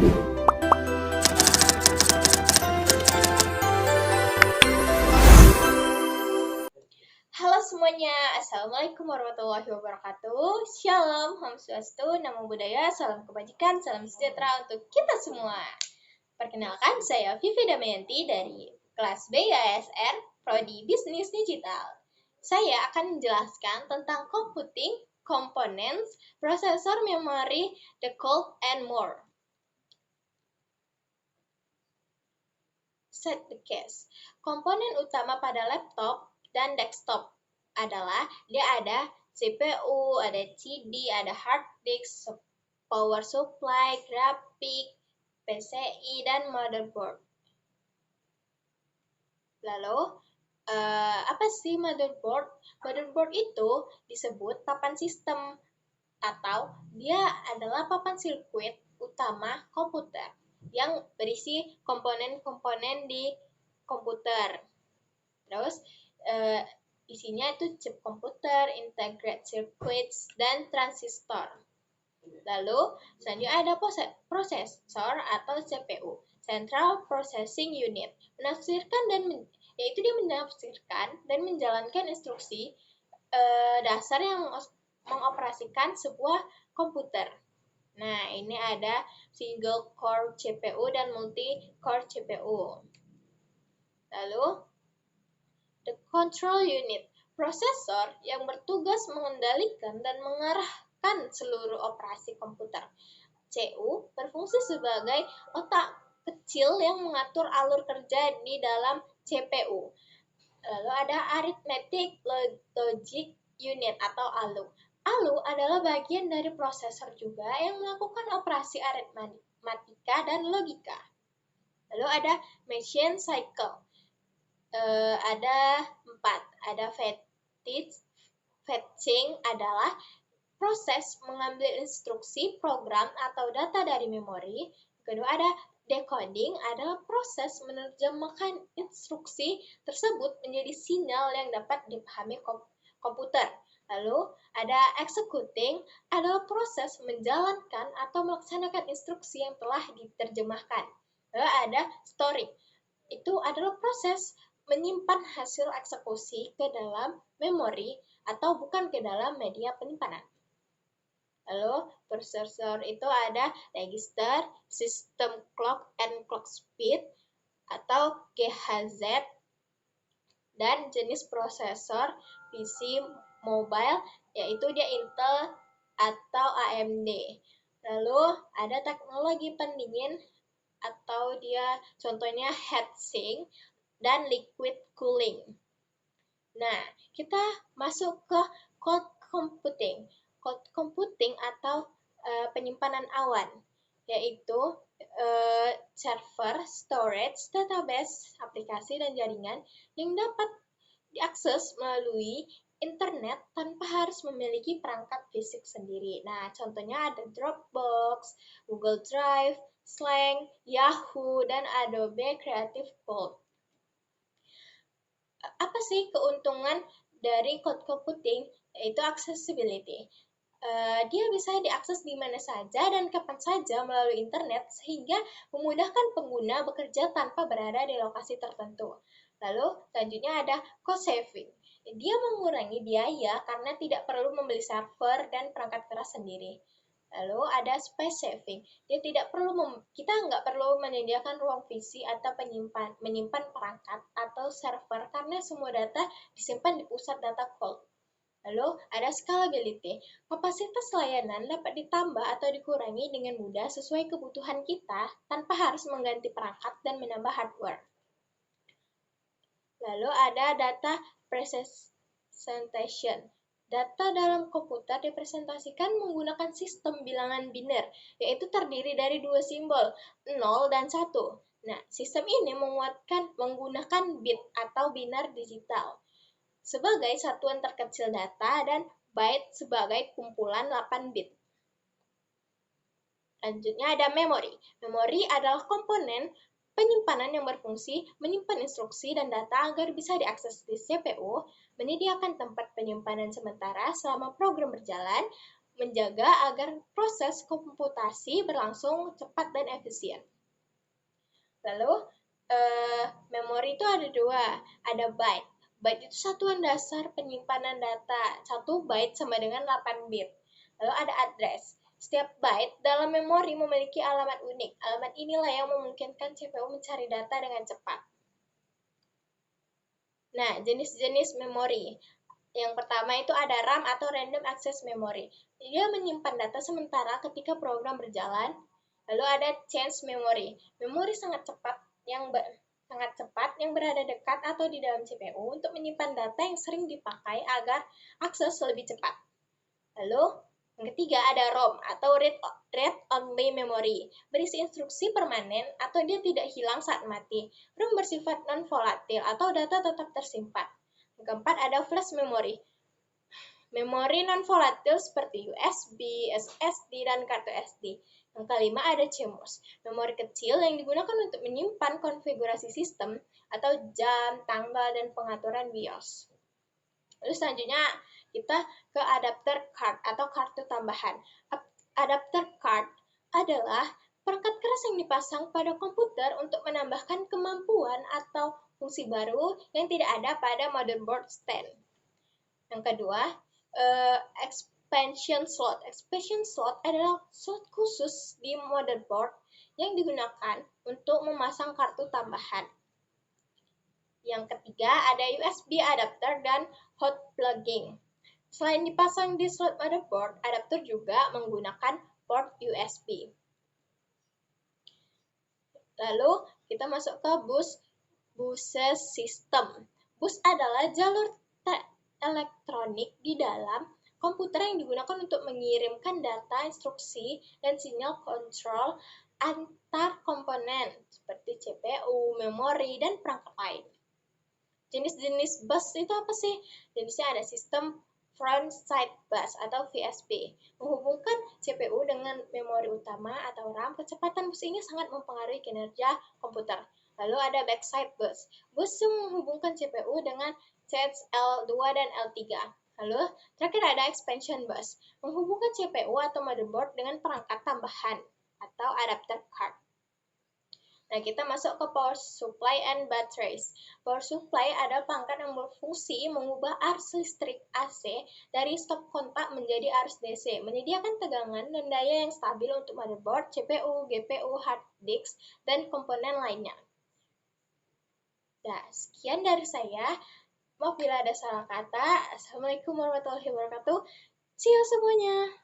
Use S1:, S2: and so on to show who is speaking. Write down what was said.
S1: Halo semuanya, Assalamualaikum warahmatullahi wabarakatuh. Shalom, Om Swastiastu, Namo Buddhaya, salam kebajikan, salam sejahtera untuk kita semua. Perkenalkan, saya Vivi Damayanti dari kelas B IASR, Prodi Bisnis Digital. Saya akan menjelaskan tentang computing, components, processor, memory, decode, and more. Set the case. Komponen utama pada laptop dan desktop adalah dia ada CPU, ada CD, ada hard disk, power supply, grafik, PCI, dan motherboard. Lalu, apa sih motherboard? Motherboard itu disebut papan sistem atau dia adalah papan sirkuit utama komputer yang berisi komponen-komponen di komputer. Terus, isinya itu chip komputer, integrated circuits, dan transistor. Lalu, selanjutnya ada prosesor atau CPU, Central Processing Unit, yaitu dia menafsirkan dan menjalankan instruksi dasar yang mengoperasikan sebuah komputer. Nah, ini ada single core CPU dan multi core CPU. Lalu, the control unit, prosesor yang bertugas mengendalikan dan mengarahkan seluruh operasi komputer. CPU berfungsi sebagai otak kecil yang mengatur alur kerja di dalam CPU. Lalu ada arithmetic logic unit atau ALU. ALU adalah bagian dari prosesor juga yang melakukan operasi aritmatika dan logika. Lalu ada machine cycle. Ada 4. Ada fetching adalah proses mengambil instruksi, program, atau data dari memori. Kedua ada decoding adalah proses menerjemahkan instruksi tersebut menjadi sinyal yang dapat dipahami komputer. Lalu ada executing adalah proses menjalankan atau melaksanakan instruksi yang telah diterjemahkan. Lalu ada storing. Itu adalah proses menyimpan hasil eksekusi ke dalam memori atau bukan ke dalam media penyimpanan. Lalu, prosesor itu ada register, system clock and clock speed atau GHZ, dan jenis prosesor PC mobile yaitu dia Intel atau AMD. Lalu, ada teknologi pendingin atau dia contohnya heatsink dan liquid cooling. Nah, kita masuk ke cloud computing. Cloud computing atau penyimpanan awan, yaitu server, storage, database, aplikasi, dan jaringan yang dapat diakses melalui internet tanpa harus memiliki perangkat fisik sendiri. Nah, contohnya ada Dropbox, Google Drive, Slack, Yahoo, dan Adobe Creative Cloud. Apa sih keuntungan dari cloud computing? Yaitu accessibility. Dia bisa diakses di mana saja dan kapan saja melalui internet sehingga memudahkan pengguna bekerja tanpa berada di lokasi tertentu. Lalu selanjutnya ada cost saving. Dia mengurangi biaya karena tidak perlu membeli server dan perangkat keras sendiri. Lalu ada space saving. Kita nggak perlu menyediakan ruang visi atau menyimpan perangkat atau server karena semua data disimpan di pusat data cloud. Lalu ada scalability. Kapasitas layanan dapat ditambah atau dikurangi dengan mudah sesuai kebutuhan kita tanpa harus mengganti perangkat dan menambah hardware. Lalu ada data presentation. Data dalam komputer dipresentasikan menggunakan sistem bilangan biner, yaitu terdiri dari 2 simbol, 0 dan 1. Nah, sistem ini menggunakan bit atau binar digital sebagai satuan terkecil data dan byte sebagai kumpulan 8 bit. Lanjutnya ada memori. Memori adalah komponen penyimpanan yang berfungsi menyimpan instruksi dan data agar bisa diakses di CPU, menyediakan tempat penyimpanan sementara selama program berjalan, menjaga agar proses komputasi berlangsung cepat dan efisien. Lalu, memori itu ada dua, ada byte. Byte itu satuan dasar penyimpanan data. 1 byte sama dengan 8 bit. Lalu ada address. Setiap byte dalam memori memiliki alamat unik. Alamat inilah yang memungkinkan CPU mencari data dengan cepat. Nah, jenis-jenis memori. Yang pertama itu ada RAM atau Random Access Memory. Dia menyimpan data sementara ketika program berjalan. Lalu ada Change Memory. Memori sangat cepat yang berada dekat atau di dalam CPU untuk menyimpan data yang sering dipakai agar akses lebih cepat. Lalu, yang ketiga ada ROM atau Read Only Memory, berisi instruksi permanen atau dia tidak hilang saat mati. ROM bersifat non-volatil atau data tetap tersimpan. Yang keempat ada Flash Memory. Memori non-volatil seperti USB, SSD, dan kartu SD. Yang kelima ada CMOS, memori kecil yang digunakan untuk menyimpan konfigurasi sistem atau jam, tanggal, dan pengaturan BIOS. Lalu selanjutnya kita ke adapter card atau kartu tambahan. Adapter card adalah perangkat keras yang dipasang pada komputer untuk menambahkan kemampuan atau fungsi baru yang tidak ada pada motherboard stand. Yang kedua, expansion slot. Expansion slot adalah slot khusus di motherboard yang digunakan untuk memasang kartu tambahan. Yang ketiga, ada USB adapter dan hot plugging. Selain dipasang di slot motherboard, adapter juga menggunakan port USB. Lalu, kita masuk ke buses system. Bus adalah jalur elektronik di dalam komputer yang digunakan untuk mengirimkan data, instruksi, dan sinyal kontrol antar komponen seperti CPU, memori, dan perangkat lain. Jenis-jenis bus itu apa sih? Jenisnya ada sistem front side bus atau VSB, menghubungkan CPU dengan memori utama atau RAM. Kecepatan bus ini sangat mempengaruhi kinerja komputer. Lalu ada backside bus, bus yang menghubungkan CPU dengan L2 dan L3. Lalu, terakhir ada expansion bus, menghubungkan CPU atau motherboard dengan perangkat tambahan atau adapter card. Nah, kita masuk ke power supply and batteries. Power supply adalah perangkat yang berfungsi mengubah arus listrik AC dari stop kontak menjadi arus DC, menyediakan tegangan dan daya yang stabil untuk motherboard, CPU, GPU, hard disk, dan komponen lainnya. Nah, sekian dari saya. Maaf bila ada salah kata. Assalamualaikum warahmatullahi wabarakatuh. See you semuanya.